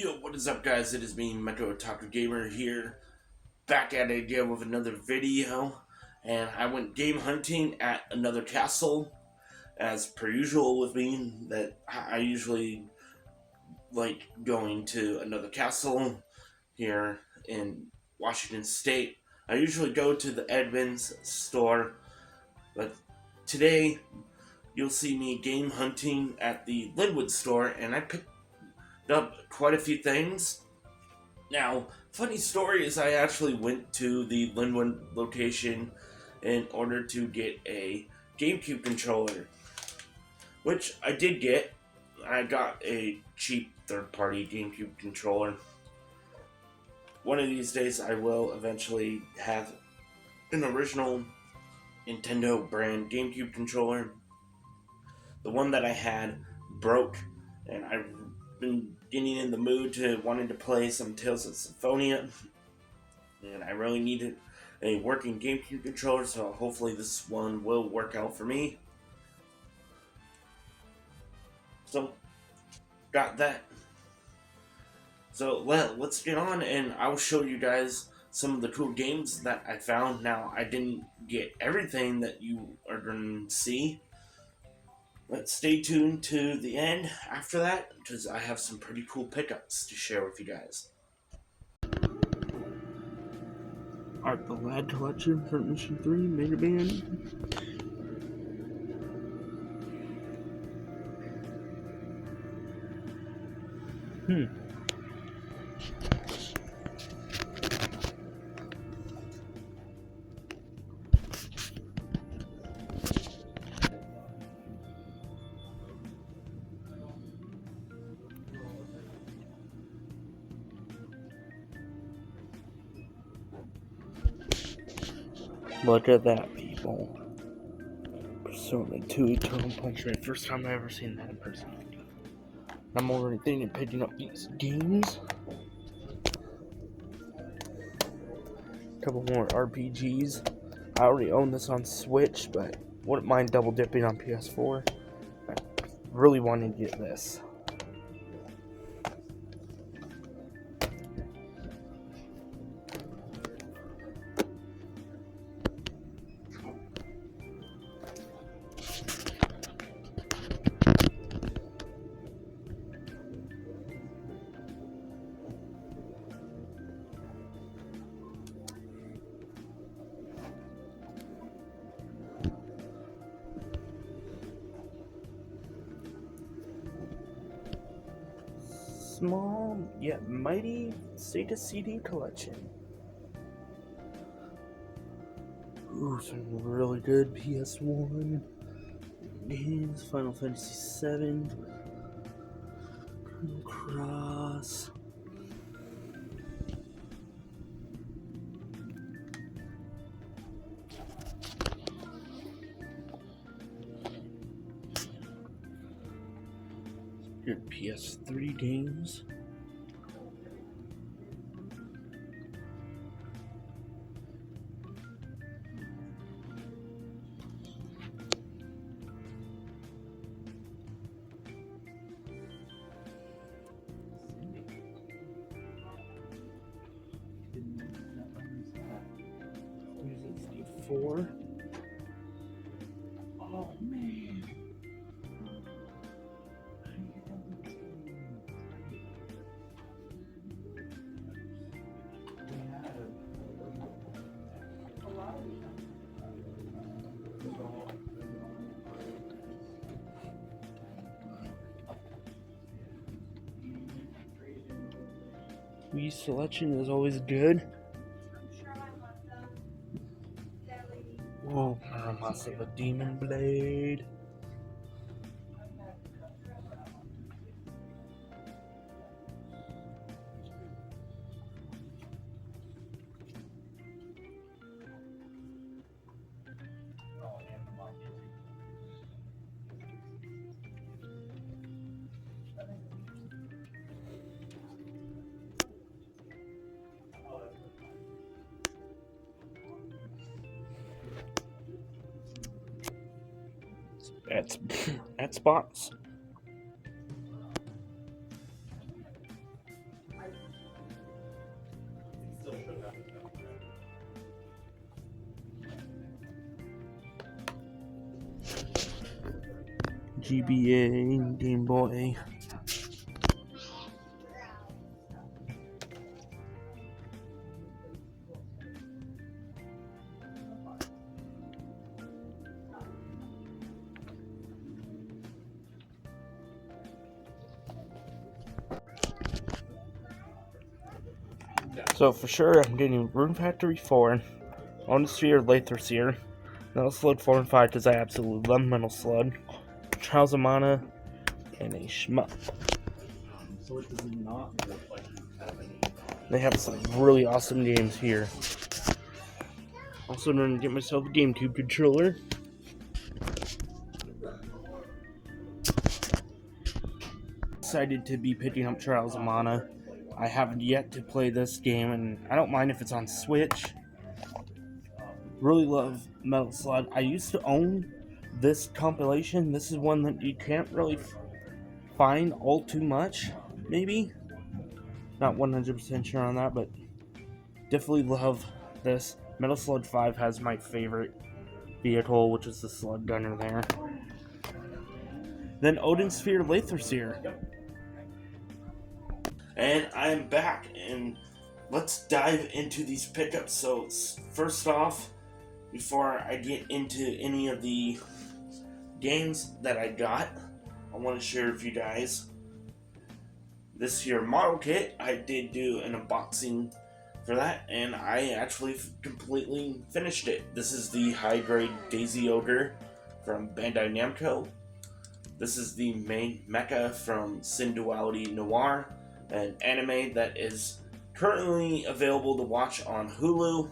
Yo, what is up, guys? It is me, Metro Otaku Gamer here, back at it again with another video. And I went game hunting at another castle, as per usual with me. That I usually like going to another castle here in Washington State. I usually go to the Edmonds store, but today you'll see me game hunting at the Linwood store, and I picked up quite a few things. Now, funny story is I actually went to the Linwood location in order to get a GameCube controller, which I did get. I got a cheap third-party GameCube controller. One of these days I will eventually have an original Nintendo brand GameCube controller. The one that I had broke, and I've been getting in the mood to wanting to play some Tales of Symphonia, and I really needed a working GameCube controller, so hopefully this one will work out for me. So, got that. So let's get on, and I'll show you guys some of the cool games that I found. Now, I didn't get everything that you are going to see, but stay tuned to the end after that, because I have some pretty cool pickups to share with you guys. Alright, the Lad Collection for Mission 3, Mega Man. Look at that, people. Persona 2 Eternal Punishment. First time I've ever seen that in person. I'm already thinking of picking up these games. A couple more RPGs. I already own this on Switch, but wouldn't mind double dipping on PS4. I really wanted to get this. Small yet mighty Sega CD collection. Ooh, some really good PS1 games. Final Fantasy VII, Chrono Cross. Good PS3 games. Four. Oh man. Wii selection is always good. Whoa, Muramasa the Demon Blade. At spots. GBA Game Boy. So for sure, I'm getting Rune Factory 4, On Sphere, Lather Seer, Metal Slug 4 and 5 because I absolutely love Metal Slug, Trials of Mana, and a shmup. So it does not look like you have any. They have some really awesome games here. Also going to get myself a GameCube controller. Excited to be picking up Trials of Mana. I haven't yet to play this game, and I don't mind if it's on Switch. Really love Metal Slug. I used to own this compilation. This is one that you can't really find all too much, maybe. Not 100% sure on that, but definitely love this. Metal Slug 5 has my favorite vehicle, which is the Slug Gunner there. Then Odin Sphere Lather Seer. And I'm back, and let's dive into these pickups. So first off, before I get into any of the games that I got, I want to share with you guys this here model kit. I did do an unboxing for that, and I actually completely finished it. This is the high grade Daisy Ogre from Bandai Namco. This is the main mecha from Sin Duality Noir, an anime that is currently available to watch on Hulu.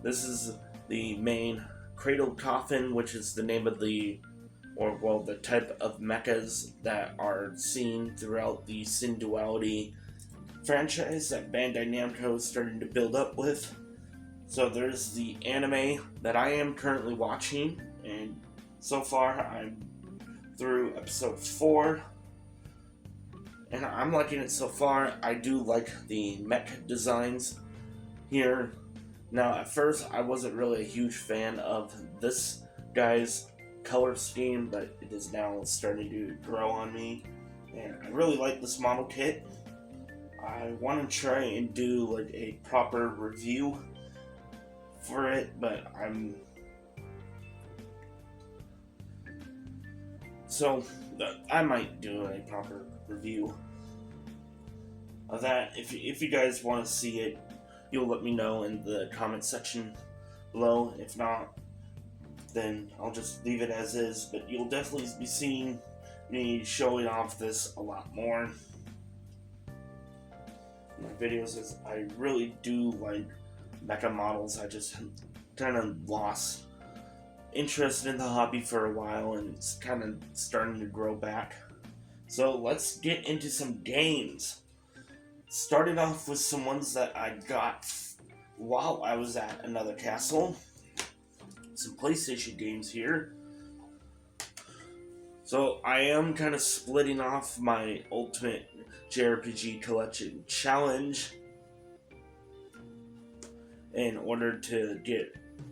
This is the main Cradle Coffin, which is the name of the type of mechas that are seen throughout the Sin Duality franchise that Bandai Namco is starting to build up with. So there's the anime that I am currently watching, and so far I'm through episode 4, and I'm liking it so far. I do like the mech designs here. Now at first I wasn't really a huge fan of this guy's color scheme, but it is now starting to grow on me, and I really like this model kit. I want to try and do like a proper review for it, but I might do a proper review of that. If you guys want to see it, you'll let me know in the comment section below. If not, then I'll just leave it as is, but you'll definitely be seeing me showing off this a lot more in my videos, as I really do like mecha models. I just kind of lost interest in the hobby for a while, and it's kind of starting to grow back. So let's get into some games. Starting off with some ones that I got while I was at another castle. Some PlayStation games here. So I am kind of splitting off my Ultimate Jrpg Collection Challenge in order to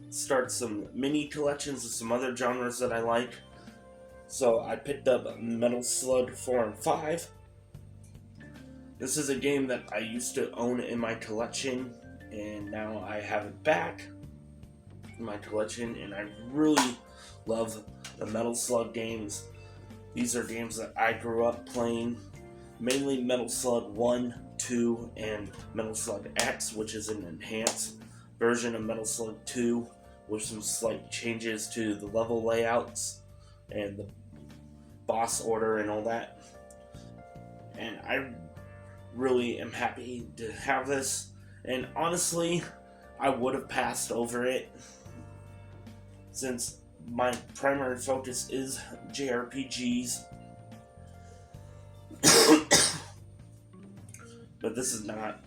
start some mini collections of some other genres that I like. So I picked up Metal Slug 4 and 5. This is a game that I used to own in my collection, and now I have it back in my collection, and I really love the Metal Slug games. These are games that I grew up playing, mainly Metal Slug 1, 2, and Metal Slug X, which is an enhanced version of Metal Slug 2 with some slight changes to the level layouts and the boss order and all that. And I really am happy to have this, and honestly I would have passed over it since my primary focus is JRPGs. But this is not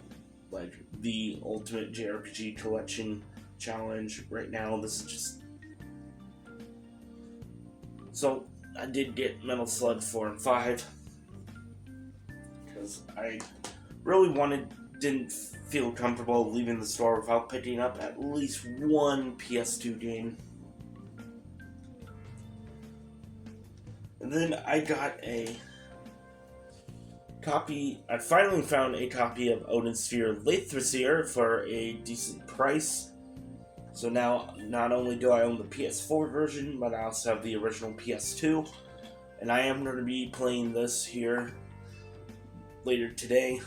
like the Ultimate JRPG Collection Challenge right now. This is just... So I did get Metal Slug 4 and 5 because I really didn't feel comfortable leaving the store without picking up at least one PS2 game. And then I got a copy. I finally found a copy of Odin Sphere Lathrasir for a decent price. So now, not only do I own the PS4 version, but I also have the original PS2. And I am going to be playing this here later today.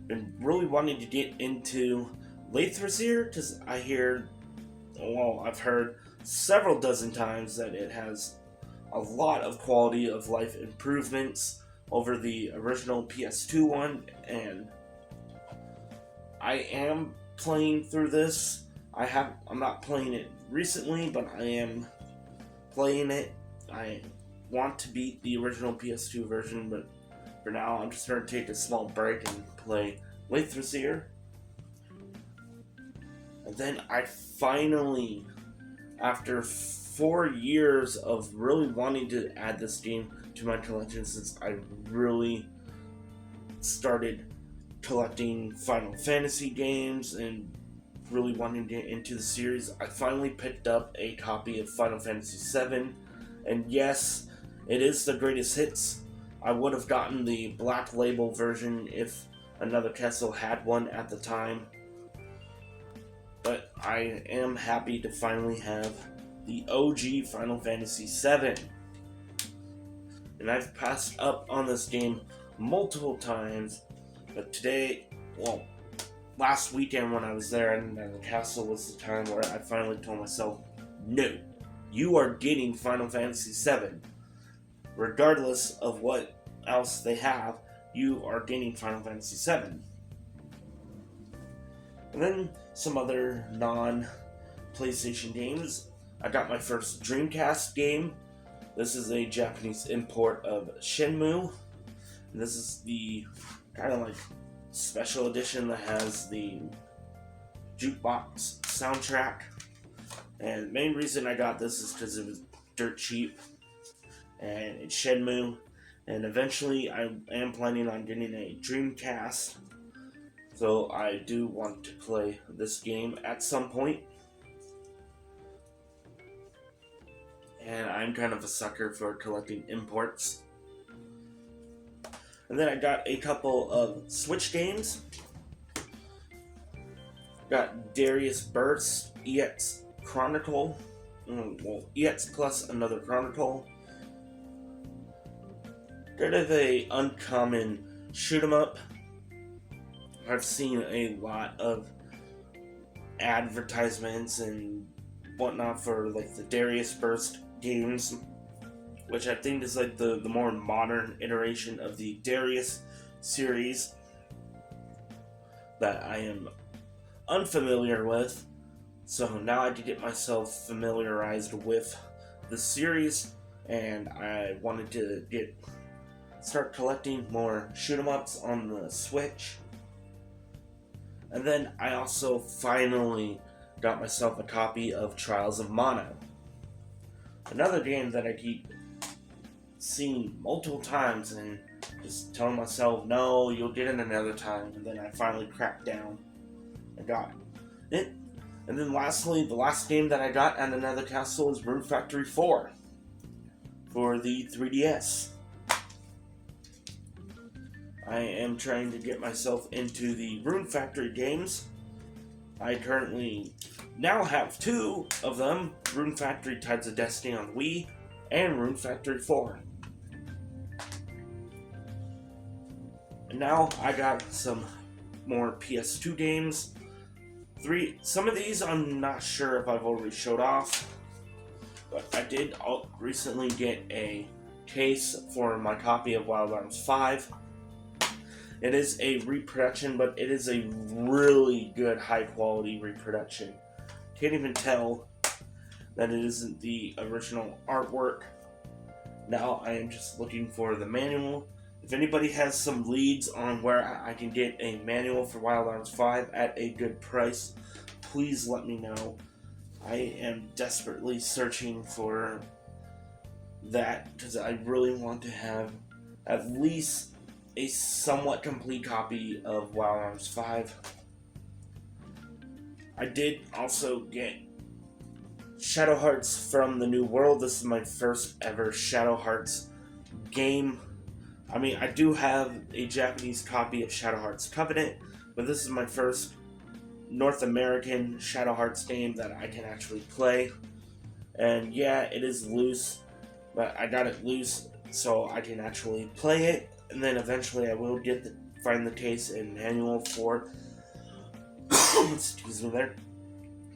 Been really wanting to get into Lathrasir because I've heard several dozen times that it has a lot of quality of life improvements over the original PS2 one, and I am playing through this. I'm not playing it recently, but I am playing it. I want to beat the original PS2 version, but for now I'm just going to take a small break and play Lathrasir. And then I finally, after 4 years of really wanting to add this game to my collection, since I really started collecting Final Fantasy games and really wanting to get into the series, I finally picked up a copy of Final Fantasy VII. And yes, it is the greatest hits. I would have gotten the Black Label version if Another Castle had one at the time. But I am happy to finally have the OG Final Fantasy VII. And I've passed up on this game multiple times, but last weekend when I was there and the castle was the time where I finally told myself, no, you are getting Final Fantasy VII. Regardless of what else they have, you are getting Final Fantasy VII. And then some other non-PlayStation games. I got my first Dreamcast game. This is a Japanese import of Shenmue. And this is the kind of like special edition that has the jukebox soundtrack. And the main reason I got this is because it was dirt cheap. And it's Shenmue. And eventually I am planning on getting a Dreamcast. So I do want to play this game at some point. And I'm kind of a sucker for collecting imports. And then I got a couple of Switch games. Got Darius Burst, EX Chronicle. EX plus another Chronicle. Kind of a uncommon shoot 'em up. I've seen a lot of advertisements and whatnot for like the Darius Burst games, which I think is like the more modern iteration of the Darius series that I am unfamiliar with. So now I can get myself familiarized with the series, and I wanted to start collecting more shoot 'em ups on the Switch. And then I also finally got myself a copy of Trials of Mana. Another game that I keep seeing multiple times and just telling myself, no, you'll get it another time. And then I finally cracked down and got it. And then lastly, the last game that I got at Another Castle is Rune Factory 4 for the 3DS. I am trying to get myself into the Rune Factory games. I currently now have 2 of them, Rune Factory Tides of Destiny on Wii and Rune Factory 4. And now I got some more PS2 games. Some of these I'm not sure if I've already showed off, but I did recently get a case for my copy of Wild Arms 5. It is a reproduction, but it is a really good high quality reproduction. Can't even tell that it isn't the original artwork. Now I am just looking for the manual. If anybody has some leads on where I can get a manual for Wild Arms 5 at a good price, please let me know. I am desperately searching for that because I really want to have at least a somewhat complete copy of Wild Arms 5. I did also get Shadow Hearts from the New World. This is my first ever Shadow Hearts game. I mean, I do have a Japanese copy of Shadow Hearts Covenant, but this is my first North American Shadow Hearts game that I can actually play. And yeah, it is loose, but I got it loose so I can actually play it, and then eventually I will find the case and manual for excuse me there,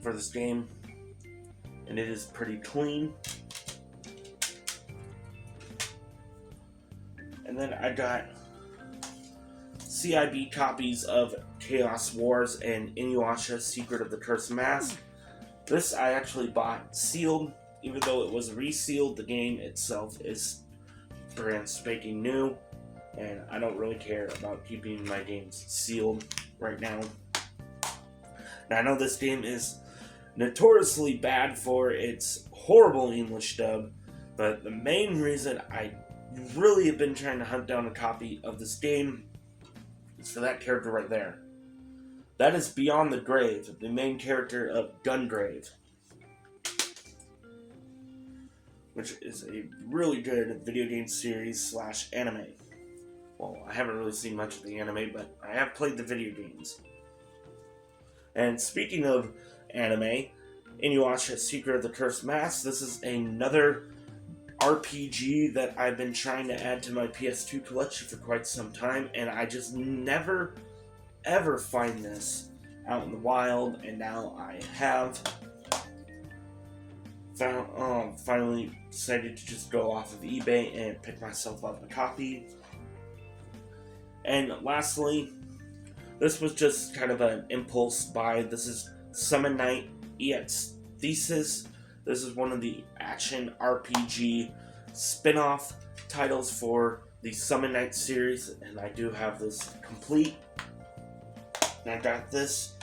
for this game, and it is pretty clean. And then I got CIB copies of Chaos Wars and Inuyasha Secret of the Cursed Mask. This I actually bought sealed, even though it was resealed. The game itself is brand spanking new, and I don't really care about keeping my games sealed right now. Now I know this game is notoriously bad for its horrible English dub, but the main reason I really have been trying to hunt down a copy of this game is for that character right there. That is Beyond the Grave, the main character of Gungrave, which is a really good video game series / anime. Well, I haven't really seen much of the anime, but I have played the video games. And speaking of anime, Inuyasha Secret of the Cursed Mask, this is another RPG that I've been trying to add to my Ps2 collection for quite some time, and I just never ever find this out in the wild, and now I have finally decided to just go off of eBay and pick myself up a copy. And lastly, this was just kind of an impulse buy. This is Summon Night EX Thesis. This is one of the action RPG spin-off titles for the Summon Night series, and I do have this complete. And I got this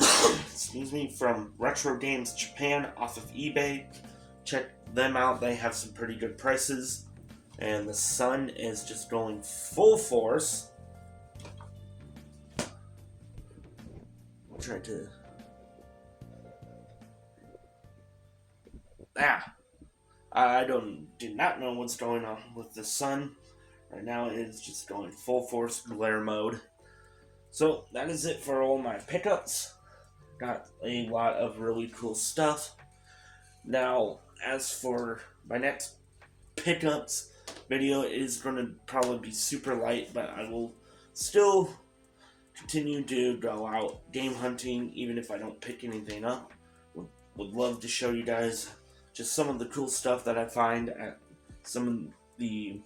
excuse me, from Retro Games Japan off of eBay. Check them out, they have some pretty good prices. And the sun is just going full force. I'll try to... I do not know what's going on with the sun. Right now it is just going full force glare mode. So that is it for all my pickups. Got a lot of really cool stuff. Now, as for my next pickups video, is going to probably be super light, but I will still continue to go out game hunting, even if I don't pick anything up. Would love to show you guys just some of the cool stuff that I find at some of the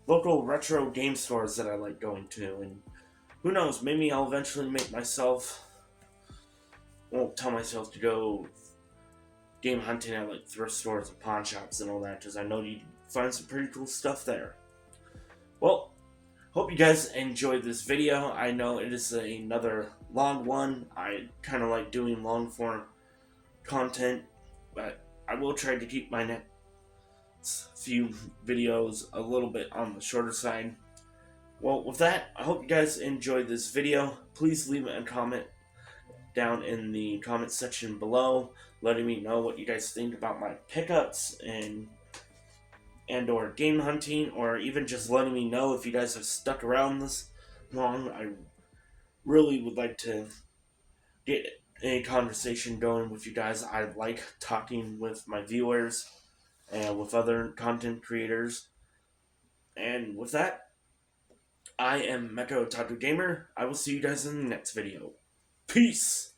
local retro game stores that I like going to, and who knows, maybe I'll eventually won't tell myself to go game hunting at like thrift stores and pawn shops and all that, because I know you find some pretty cool stuff there. Well, hope you guys enjoyed this video. I know it is another long one. I kind of like doing long form content, but I will try to keep my next few videos a little bit on the shorter side. Well, with that, I hope you guys enjoyed this video. Please leave a comment down in the comment section below, letting me know what you guys think about my pickups and or game hunting, or even just letting me know if you guys have stuck around this long. I really would like to get a conversation going with you guys. I like talking with my viewers and with other content creators. And with that, I am Mecha Otaku Gamer. I will see you guys in the next video. Peace!